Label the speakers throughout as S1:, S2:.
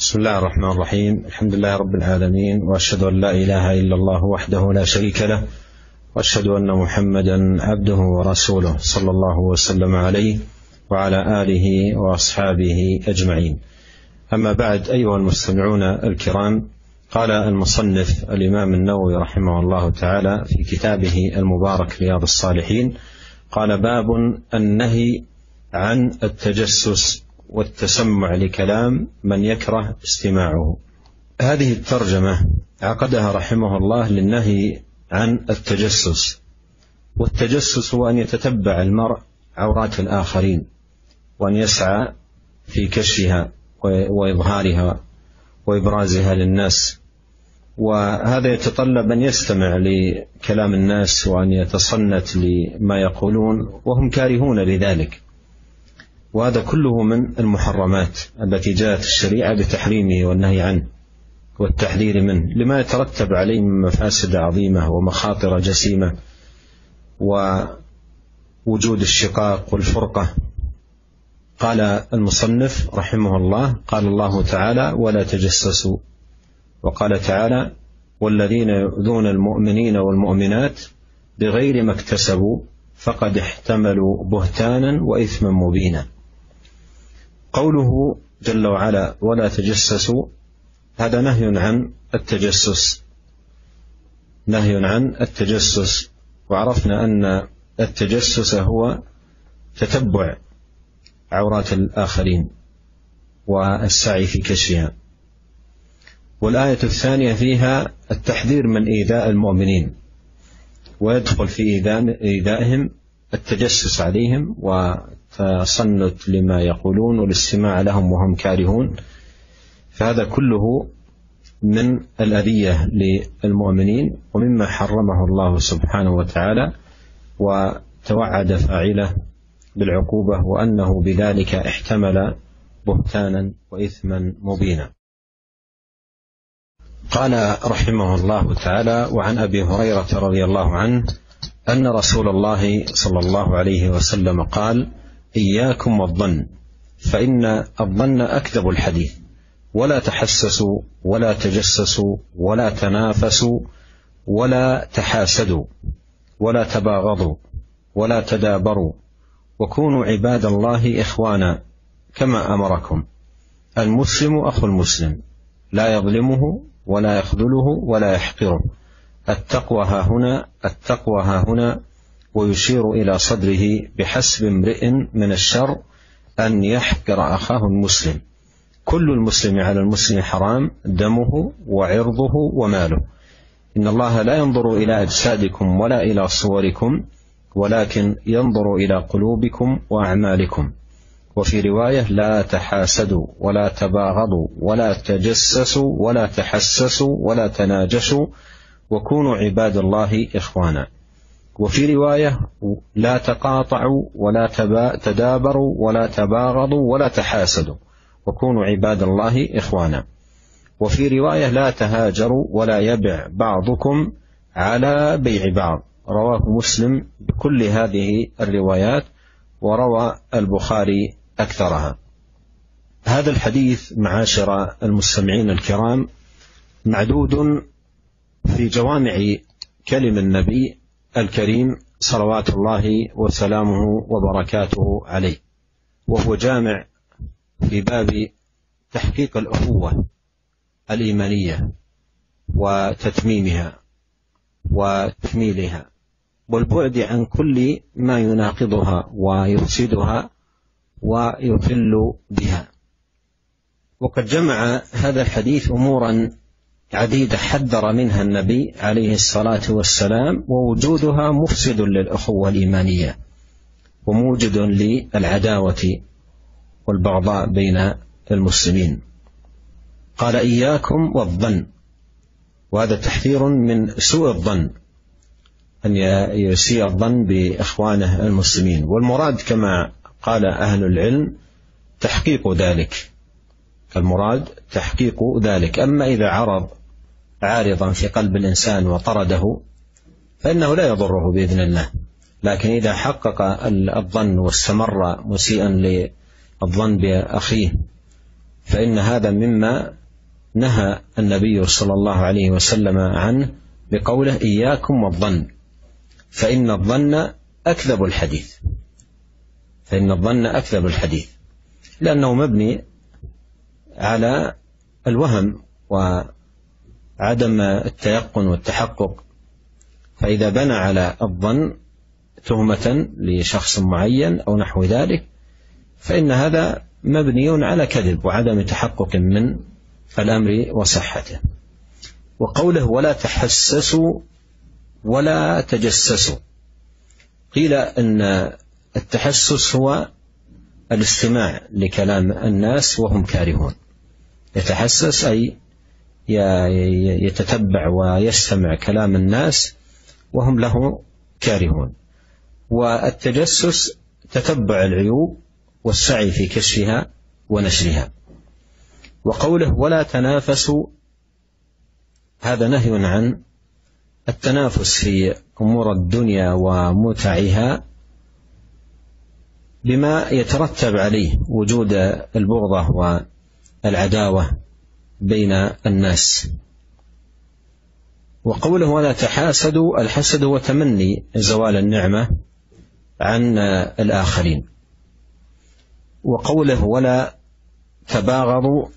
S1: بسم الله الرحمن الرحيم. الحمد لله رب العالمين، وأشهد أن لا إله إلا الله وحده لا شريك له، وأشهد أن محمدا عبده ورسوله صلى الله وسلم عليه وعلى آله وأصحابه أجمعين. أما بعد، أيها المستمعون الكرام، قال المصنف الإمام النووي رحمه الله تعالى في كتابه المبارك رياض الصالحين، قال: باب النهي عن التجسس والتسمع لكلام من يكره استماعه. هذه الترجمة عقدها رحمه الله للنهي عن التجسس. والتجسس هو أن يتتبع المرء عورات الآخرين، وأن يسعى في كشفها وإظهارها وإبرازها للناس، وهذا يتطلب أن يستمع لكلام الناس وأن يتصنت لما يقولون وهم كارهون لذلك. وهذا كله من المحرمات التي جاءت الشريعة بتحريمه والنهي عنه والتحذير منه، لما يترتب عليه من مفاسد عظيمة ومخاطر جسيمة ووجود الشقاق والفرقة. قال المصنف رحمه الله: قال الله تعالى: ولا تجسسوا. وقال تعالى: والذين يؤذون المؤمنين والمؤمنات بغير ما اكتسبوا فقد احتملوا بهتانا وإثما مبينا. قوله جل وعلا: ولا تجسسوا، هذا نهي عن التجسس، نهي عن التجسس. وعرفنا أن التجسس هو تتبع عورات الآخرين والسعي في كشفها. والآية الثانية فيها التحذير من إيذاء المؤمنين، ويدخل في إيذائهم التجسس عليهم وتصنت لما يقولون والاستماع لهم وهم كارهون. فهذا كله من الأذية للمؤمنين ومما حرمه الله سبحانه وتعالى، وتوعد فاعله بالعقوبة، وأنه بذلك احتمل بهتانا وإثما مبينا. قال رحمه الله تعالى: وعن أبي هريرة رضي الله عنه أن رسول الله صلى الله عليه وسلم قال: إياكم والظن، فإن الظن أكذب الحديث، ولا تحسسوا ولا تجسسوا ولا تنافسوا ولا تحاسدوا ولا تباغضوا ولا تدابروا، وكونوا عباد الله إخوانا كما أمركم. المسلم أخو المسلم، لا يظلمه ولا يخذله ولا يحقره. التقوى ها هنا، ويشير إلى صدره: بحسب امرئ من الشر أن يحقر أخاه المسلم. كل المسلم على المسلم حرام، دمه وعرضه وماله. إن الله لا ينظر إلى أجسادكم ولا إلى صوركم، ولكن ينظر إلى قلوبكم وأعمالكم. وفي رواية: لا تحاسدوا ولا تباغضوا ولا تجسسوا ولا تحسسوا ولا تناجشوا، وكونوا عباد الله إخوانا. وفي رواية: لا تقاطعوا ولا تدابروا ولا تباغضوا ولا تحاسدوا، وكونوا عباد الله إخوانا. وفي رواية: لا تهاجروا ولا يبع بعضكم على بيع بعض. رواه مسلم بكل هذه الروايات، وروى البخاري أكثرها. هذا الحديث معاشر المستمعين الكرام معدود في جوامع كلم النبي الكريم صلوات الله وسلامه وبركاته عليه، وهو جامع في باب تحقيق الأخوة الإيمانية وتتميمها وتكميلها، والبعد عن كل ما يناقضها ويفسدها ويضل بها. وقد جمع هذا الحديث أمورا عديدة حذر منها النبي عليه الصلاة والسلام، ووجودها مفسد للأخوة الإيمانية وموجد للعداوة والبغضاء بين المسلمين. قال: إياكم والظن، وهذا تحذير من سوء الظن، أن يسيء الظن بإخوانه المسلمين. والمراد كما قال أهل العلم تحقيق ذلك، المراد تحقيق ذلك. أما إذا عرض عارضا في قلب الإنسان وطرده فإنه لا يضره بإذن الله، لكن إذا حقق الظن واستمر مسيئا للظن بأخيه فإن هذا مما نهى النبي صلى الله عليه وسلم عنه بقوله إياكم والظن فإن الظن أكذب الحديث. فإن الظن أكذب الحديث، لأنه مبني على الوهم وعدم التيقن والتحقق. فإذا بنى على الظن تهمة لشخص معين أو نحو ذلك فإن هذا مبني على كذب وعدم تحقق من الأمر وصحته. وقوله ولا تحسسوا ولا تجسسوا، قيل أن التحسس هو الاستماع لكلام الناس وهم كارهون. يتحسس أي يتتبع ويستمع كلام الناس وهم له كارهون. والتجسس تتبع العيوب والسعي في كشفها ونشرها. وقوله ولا تنافسوا، هذا نهي عن التنافس في أمور الدنيا ومتعها بما يترتب عليه وجود البغضة والعداوة بين الناس. وقوله ولا تحاسدوا، الحسد هو تمني زوال النعمة عن الآخرين. وقوله ولا تباغضوا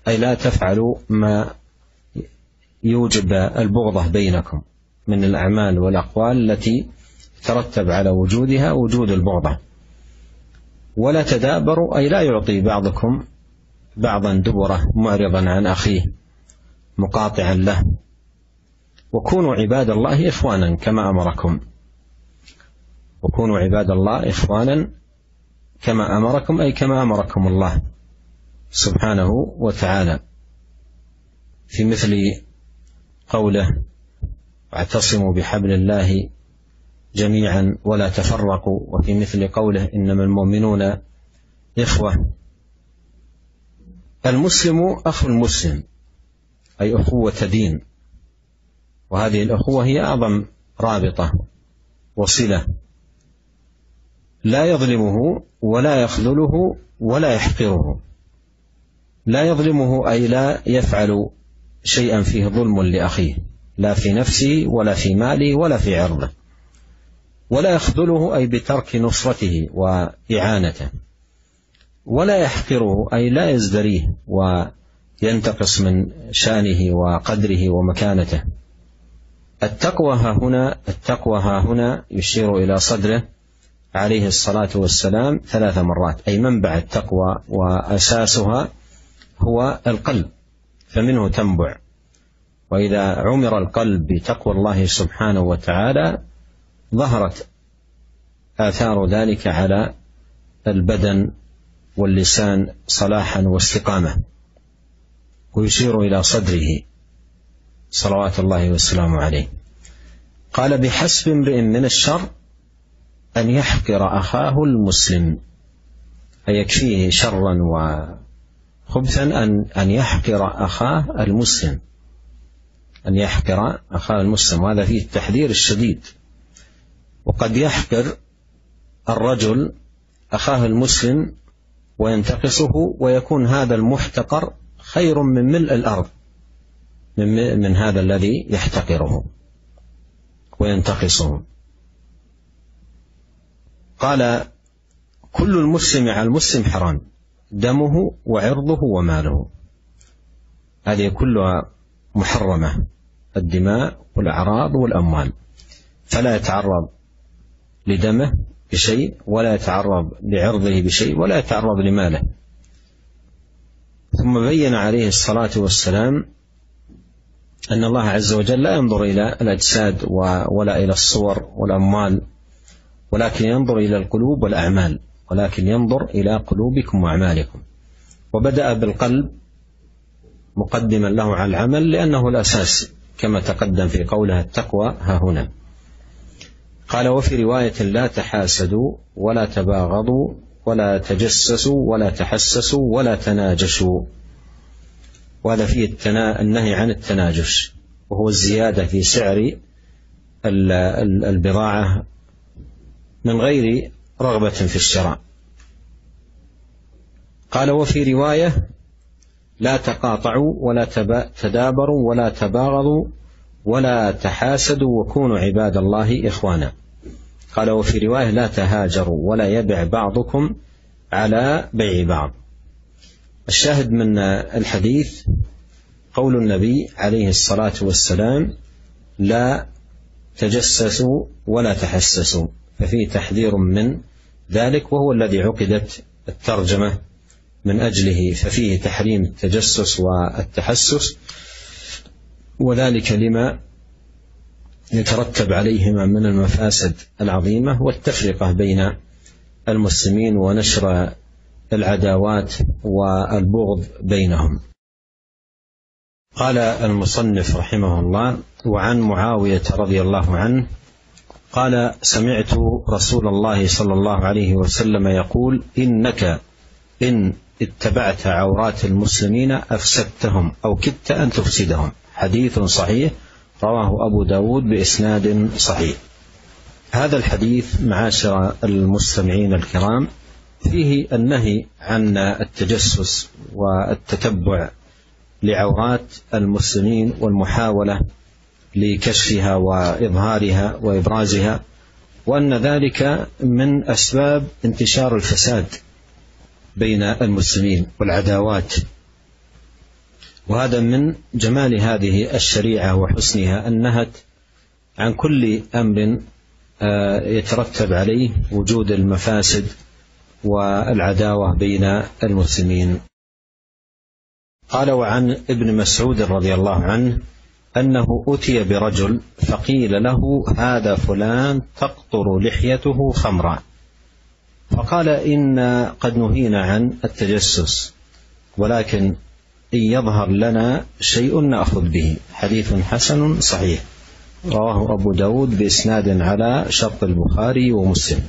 S1: أي لا تفعلوا ما يوجب البغضة بينكم من الأعمال والأقوال التي ترتب على وجودها وجود البغضة. ولا تدابروا أي لا يعطي بعضكم بعضا دبره معرضا عن أخيه مقاطعا له. وكونوا عباد الله إخوانا كما أمركم، وكونوا عباد الله إخوانا كما أمركم أي كما أمركم الله سبحانه وتعالى، في مثل قوله واعتصموا بحبل الله جميعا ولا تفرقوا، وفي مثل قوله إنما المؤمنون إخوة. المسلم أخو المسلم أي أخوة دين، وهذه الأخوة هي أعظم رابطة وصلة، لا يظلمه ولا يخذله ولا يحقره. لا يظلمه أي لا يفعل شيئا فيه ظلم لأخيه، لا في نفسه ولا في ماله ولا في عرضه. ولا يخذله أي بترك نصرته وإعانته. ولا يحقره أي لا يزدريه وينتقص من شانه وقدره ومكانته. التقوى ها هنا يشير إلى صدره عليه الصلاة والسلام 3 مرات، أي منبع التقوى وأساسها هو القلب، فمنه تنبع. وإذا عمر القلب بتقوى الله سبحانه وتعالى ظهرت آثار ذلك على البدن واللسان صلاحا واستقامة. ويشير إلى صدره صلوات الله والسلام عليه. قال بحسب امرئ من الشر أن يحقر أخاه المسلم، أي يكفيه شرا وخبثا أن يحقر أخاه المسلم، أن يحقر أخاه المسلم، وهذا فيه التحذير الشديد. وقد يحقر الرجل أخاه المسلم وينتقصه، ويكون هذا المحتقر خير من ملء الأرض من هذا الذي يحتقره وينتقصه. قال كل المسلم على المسلم حرام دمه وعرضه وماله، هذه كلها محرمة، الدماء والأعراض والأموال، فلا يتعرض لدمه بشيء ولا يتعرض لعرضه بشيء ولا يتعرض لماله. ثم بين عليه الصلاة والسلام أن الله عز وجل لا ينظر إلى الأجساد ولا إلى الصور والأموال، ولكن ينظر إلى القلوب والأعمال، ولكن ينظر إلى قلوبكم وأعمالكم. وبدأ بالقلب مقدما له على العمل لأنه الأساس كما تقدم في قولها التقوى ها هنا. قال وفي رواية لا تحاسدوا ولا تباغضوا ولا تجسسوا ولا تحسسوا ولا تناجشوا، وهذا فيه النهي عن التناجش، وهو الزيادة في سعر البضاعة من غير رغبة في الشراء. قال وفي رواية لا تقاطعوا ولا تدابروا ولا تباغضوا ولا تحاسدوا وكونوا عباد الله إخوانا. قال وفي رواية لا تهاجروا ولا يبع بعضكم على بيع بعض. الشاهد من الحديث قول النبي عليه الصلاة والسلام لا تجسسوا ولا تحسسوا، ففيه تحذير من ذلك، وهو الذي عقدت الترجمة من أجله، ففيه تحريم التجسس والتحسس، وذلك لما يترتب عليهما من المفاسد العظيمة والتفرقة بين المسلمين ونشر العداوات والبغض بينهم. قال المصنف رحمه الله: وعن معاوية رضي الله عنه قال: سمعت رسول الله صلى الله عليه وسلم يقول: إنك إن اتبعت عورات المسلمين أفسدتهم أو كدت أن تفسدهم. حديث صحيح رواه أبو داود بإسناد صحيح. هذا الحديث معاشر المستمعين الكرام فيه النهي عن التجسس والتتبع لعورات المسلمين والمحاولة لكشفها وإظهارها وإبرازها، وأن ذلك من أسباب انتشار الفساد بين المسلمين والعداوات. وهذا من جمال هذه الشريعة وحسنها أن نهت عن كل أمر يترتب عليه وجود المفاسد والعداوة بين المسلمين. قال: وعن ابن مسعود رضي الله عنه أنه أتي برجل فقيل له: هذا فلان تقطر لحيته خمرا، فقال: إنا قد نهينا عن التجسس، ولكن إن يظهر لنا شيء نأخذ به. حديث حسن صحيح رواه أبو داود بإسناد على شرط البخاري ومسلم.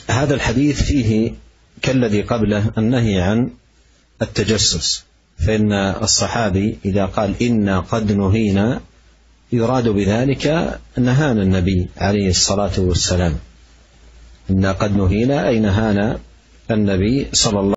S1: هذا الحديث فيه كالذي قبله النهي عن التجسس، فإن الصحابي إذا قال إنا قد نهينا يراد بذلك نهانا النبي عليه الصلاة والسلام. إنا قد نهينا أي نهانا النبي صلى الله